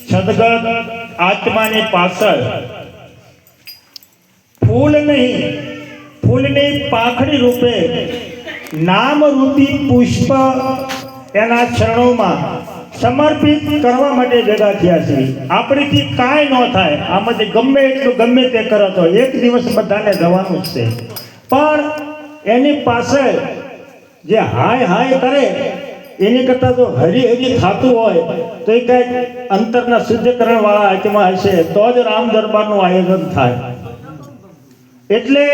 સદગત આત્માની પાછળ ફૂલની પાંખડી રૂપે નામરૂપી પુષ્પ એના ચરણોમાં સમર્પિત કરવા માટે ભેગા થયા છે. આપણીથી કાંઈ ન થાય, આમાંથી ગમે એટલું ગમે તે કરો તો એક દિવસ બધાને જવાનું જ છે. પણ એની પાસે જે હાય હાય કરે એની કરતાં જો હરી થતું હોય તો એ કંઈક અંતરના શુદ્ધિકરણ વાળા આત્મા હશે તો જ રામ દરબારનું આયોજન થાય. એટલે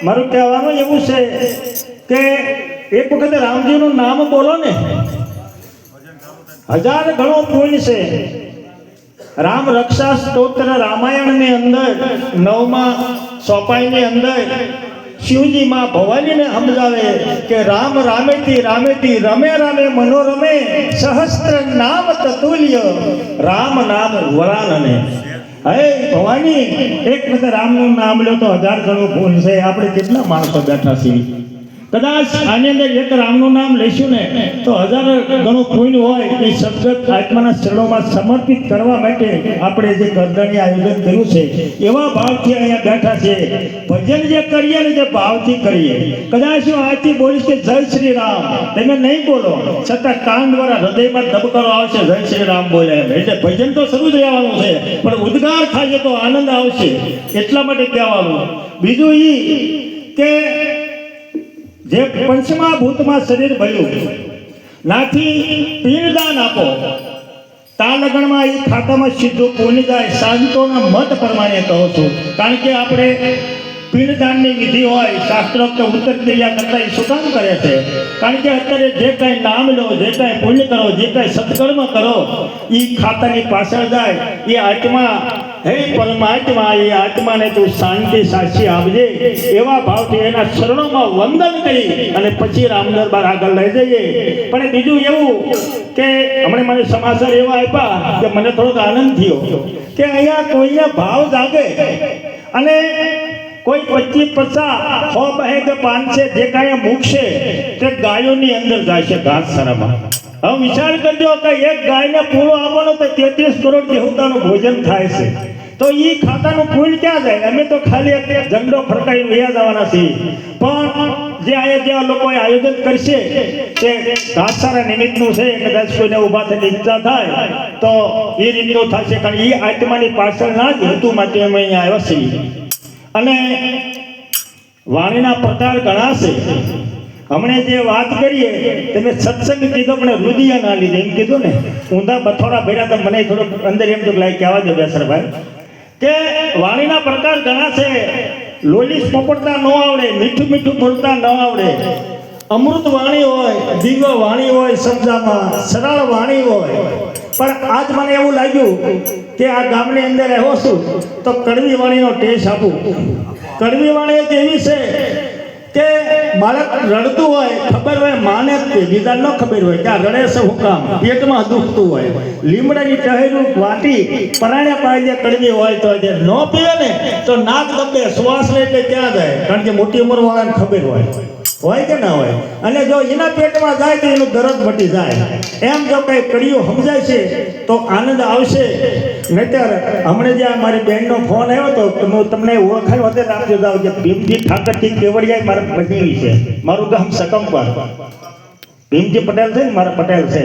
મારું કહેવાનું એવું છે કે એક વખત રામજીનું નામ બોલો ને, 1000 ગણો પુણ્ય છે. રામ રક્ષા સ્તોત્ર રામાયણની અંદર 9મા સોપાઈની અંદર શિવજી માં ભવાનીને સમજાવે કે રામ રામેતી રામેતી રમે રામે મનોરમે સહસ્ત્ર નામ તતુલ્ય રામ નામ વરાનને. હે ભવાની, એક વખત રામનું નામ લો તો 1000 ગણું પુણ્ય છે. આપણે કેટલા માણસો બેઠા છીએ, કદાચ આની અંદર એક રામનું નામ લઈશું ને તો 1000 ગણું પુણ્ય હોય. એ સદગત આત્માના ચરણોમાં સમર્પિત કરવા માટે આપણે જે કરદણી આયોજન કર્યું છે એવા ભાવથી અહીંયા બેઠા છે. ભજન જે કરીએ ને જે ભાવથી કરીએ. કદાચ હું આજથી બોલીશ કે જય શ્રી રામ, તમે નહીં બોલો છતાં કાન દ્વારા હૃદયમાં ધબકારો આવશે જય શ્રી રામ બોલે. એટલે ભજન તો શરૂ જ રહેવાનું છે, પણ ઉદ્ગાર થાય તો આનંદ આવશે એટલા માટે કહેવાનું. બીજું એ કે જે પંચમા ભૂતમાં શરીર બન્યું, નાથી પિંડદાન આપો, તા લગનમાં એ ખાતામાં સીધું પૂરી જાય. શાંતોના મત પ્રમાણે કહું છું, કારણ કે આપણે પિંડદાનની વિધિ હોય શાસ્ત્રોક્ત ઉત્તર ક્રિયા કરતા એ શું કામ કરે છે? કારણ કે અત્યારે જે કાંઈ નામ લો, જે કાંઈ પુણ્ય કરો, જે કાંઈ સત્કર્મ કરો એ ખાતાની પાછળ જાય. એ આત્મા, હે પરમાત્મા, એ આત્માને તું શાંતિ સાચી આપજે એવા ભાવથી એના ચરણોમાં વંદન કરી અને પછી રામ દરબાર આગળ લઈ જઈએ. પણ બીજું એવું કે હમણાં મને સમાચાર એવા આપ્યા કે મને થોડોક આનંદ થયો કે અહીંયા કોઈને ભાવ જાગે અને કોઈ 25, 50, 100 બહે કે 500 જે કાંઈ મૂકશે તે ગાયોની અંદર જાય છે ઘાસચારામાં. હવે વિચાર કરજો કે એક ગાયને પૂરો આપવાનો તો 33 કરોડ દેવતાનું ભોજન થાય છે. તો એ ખાતાનું પુણ્ય ક્યાં જાય? અમે તો ખાલી એક ઝંડો ફરકાઈને વયા જવાના છીએ. પણ જે અહીંયા જે લોકોએ આયોજન કરશે તે ઘાસચારા નિમિત્તનું છે. કદાચ કોઈને ઊભા થઈને ઈચ્છા થાય તો એ રીતનું થશે, કારણ એ આત્માની પાછળના જ હેતુ માટે અમે અહીંયા આવ્યા છીએ. અને વાણીના પ્રકાર ઘણા છે. હમણે જે વાત કરીએ તમે સત્સંગ કીધો પણ રુદિયા ના લીધે એમ કીધું ને, ઊંધા બથોડા ભર્યા તો મને થોડુંક અંદર એમ તો લાઈક કહેવા દો બેસરભાઈ કે વાણીના પ્રકાર ઘણા છે. લોલીસ પોપડતા ન આવડે, મીઠું મીઠું બોલતા ન આવડે. અમૃત વાણી હોય, દિવ્ય વાણી હોય, શબ્દમાં સરળ વાણી હોય. પણ આજ મને એવું લાગ્યું કે આ ગામની અંદર આવ્યો છું તો કડવી વાણીનો ટેસ્ટ આપું. કડવી વાણી એક એવી છે કે બાળક રડતું હોય, ખબર હોય માને જ બીજા ન ખબર હોય કે આ રડે છે હું કામ, પેટમાં દુખતું હોય. લીમડાની ટહેરું વાટી પરાણ્યા પાડે કડવી હોય તો જે ન પીવે ને તો નાક દબે, શ્વાસ લે એટલે ક્યાં જાય? કારણ કે મોટી ઉંમર વાળાને ખબર હોય કે ના હોય. અને જો એના પેટમાં જાય તો એનું દર્દ મટી જાય. એમ જો કઈ કડીઓ સમજાય છે તો આનંદ આવશે. નહીતર હમણાં જે મારી બહેનનો ફોન આવ્યો તો હું તમને ઓળખાણ વધારે આપજો જાઉં કે ભીમજી ઠાકરજી કેવડિયા મારા ભજવી છે. મારું ગામ સકંપર, ભીમજી પટેલ છે ને મારા પટેલ છે.